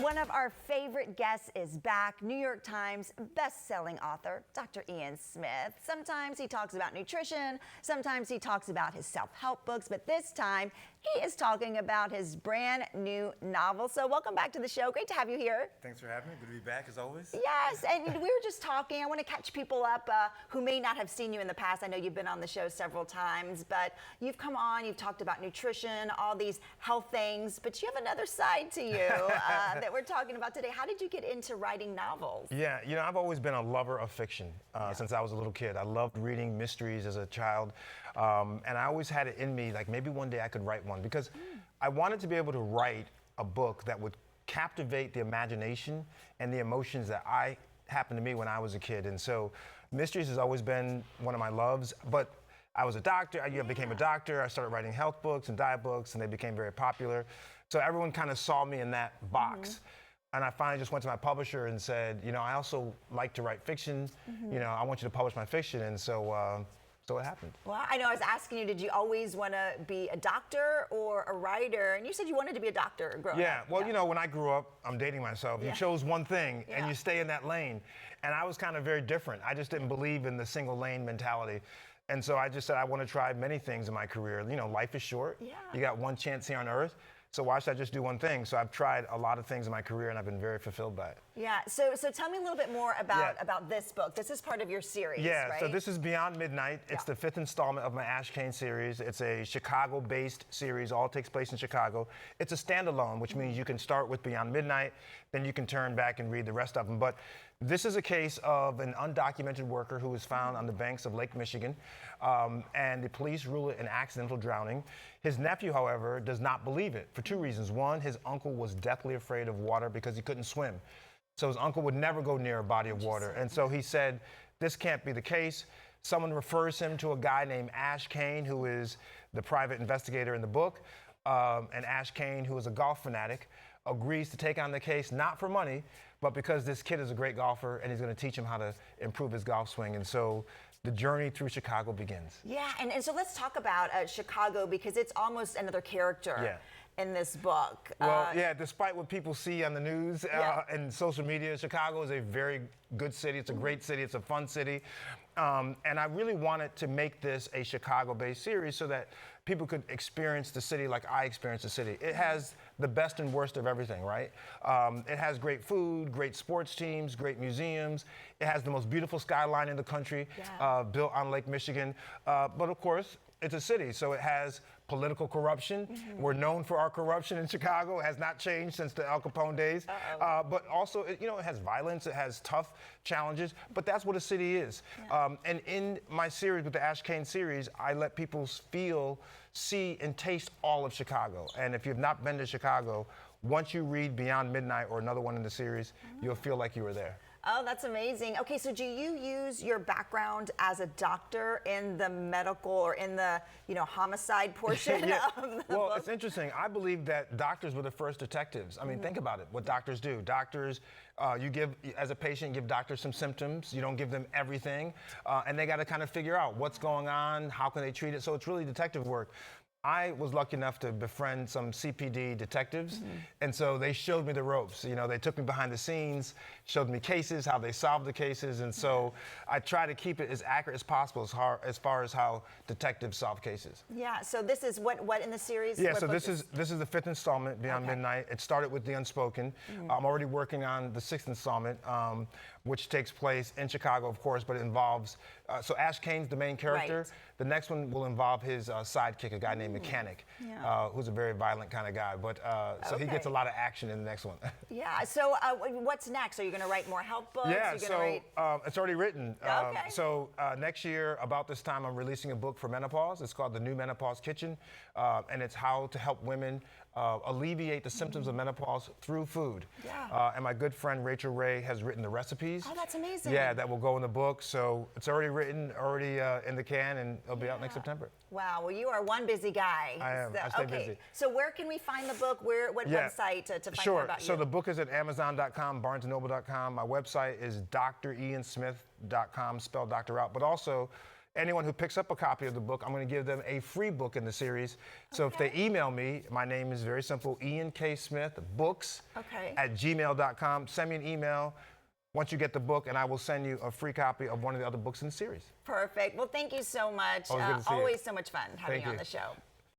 One of our favorite guests is back, New York Times best-selling author, Dr. Ian Smith. Sometimes he talks about nutrition, sometimes he talks about his self-help books, but this time he is talking about his brand new novel. So welcome back to the show. Great to have you here. Thanks for having me. Good to be back as always. Yes, and we were just talking. I want to catch people up who may not have seen you in the past. I know you've been on the show several times, but you've come on, you've talked about nutrition, all these health things, but you have another side to you that we're talking about today. How did you get into writing novels? Yeah, you know, I've always been a lover of fiction since I was a little kid. I loved reading mysteries as a child, and I always had it in me, like maybe one day I could write one, because I wanted to be able to write a book that would captivate the imagination and the emotions that happened to me when I was a kid. And so mysteries has always been one of my loves, but I was a doctor, I became a doctor, I started writing health books and diet books, and they became very popular. So everyone kind of saw me in that box. And I finally just went to my publisher and said, you know, I also like to write fiction. You know, I want you to publish my fiction. And so it happened. Well, I know I was asking you, did you always want to be a doctor or a writer? And you said you wanted to be a doctor growing up. Well, you know, when I grew up, I'm dating myself, you chose one thing and you stay in that lane. And I was kind of very different. I just didn't believe in the single lane mentality. And so I just said, I want to try many things in my career. You know, life is short. You got one chance here on earth. So why should I just do one thing? So I've tried a lot of things in my career, and I've been very fulfilled by it. Yeah, so tell me a little bit more about this book. This is part of your series, right? So this is Beyond Midnight. It's the 5th installment of my Ashe Cayne series. It's a Chicago-based series, all takes place in Chicago. It's a standalone, which means you can start with Beyond Midnight, then you can turn back and read the rest of them. But this is a case of an undocumented worker who was found on the banks of Lake Michigan, and the police rule it an accidental drowning. His nephew, however, does not believe it for two reasons. One, his uncle was deathly afraid of water because he couldn't swim. So his uncle would never go near a body of water. And so he said, this can't be the case. Someone refers him to a guy named Ashe Cayne, who is the private investigator in the book. And Ashe Cayne, who is a golf fanatic, agrees to take on the case, not for money, but because this kid is a great golfer and he's going to teach him how to improve his golf swing. And so the journey through Chicago begins. Yeah, and so let's talk about Chicago, because it's almost another character in this book. Well, despite what people see on the news and social media, Chicago is a very good city. It's a great city. It's a fun city. And I really wanted to make this a Chicago-based series so that people could experience the city like I experienced the city. It has the best and worst of everything, right? It has great food, great sports teams, great museums. It has the most beautiful skyline in the country, built on Lake Michigan. But of course, it's a city, so it has political corruption. We're known for our corruption in Chicago. It has not changed since the Al Capone days. But also, it has violence. It has tough challenges. But that's what a city is. And in my series, with the Ashe Cayne series, I let people feel, see, and taste all of Chicago. And if you've not been to Chicago, once you read Beyond Midnight or another one in the series, you'll feel like you were there. Oh, that's amazing. Okay, so do you use your background as a doctor in the medical or in the, homicide portion of the book? It's interesting. I believe that doctors were the first detectives. I mean, think about it, what doctors do. Doctors, as a patient, give doctors some symptoms. You don't give them everything. And they got to kind of figure out what's going on, how can they treat it. So it's really detective work. I was lucky enough to befriend some CPD detectives, and so they showed me the ropes. They took me behind the scenes, showed me cases, how they solved the cases, and so I try to keep it as accurate as possible as far as how detectives solve cases. Yeah, so this is what in the series? Yeah, so this is the 5th installment, Beyond Midnight. It started with The Unspoken. I'm already working on the 6th installment, which takes place in Chicago, of course, but it involves, so Ashe Cayne's the main character. Right. The next one will involve his sidekick, a guy named Mechanic, who's a very violent kind of guy. But so he gets a lot of action in the next one. Yeah. So what's next? Are you going to write more health books? Yeah. It's already written. Okay. So next year, about this time, I'm releasing a book for menopause. It's called The New Menopause Kitchen, and it's how to help women alleviate the symptoms of menopause through food. Yeah. And my good friend Rachel Ray has written the recipes. Oh, that's amazing. Yeah, that will go in the book. So it's already written, already in the can, and it'll be out next September. Wow. Well, you are one busy guy. I am. I stay busy. So where can we find the book? What website to find more about you? So the book is at Amazon.com, BarnesandNoble.com. My website is driansmith.com, spelled doctor out. But also, anyone who picks up a copy of the book, I'm going to give them a free book in the series. So if they email me, my name is very simple, Ian K. Smith, books at gmail.com. Send me an email once you get the book, and I will send you a free copy of one of the other books in the series. Perfect. Well, thank you so much. Always good to see you. Always so much fun having you on the show.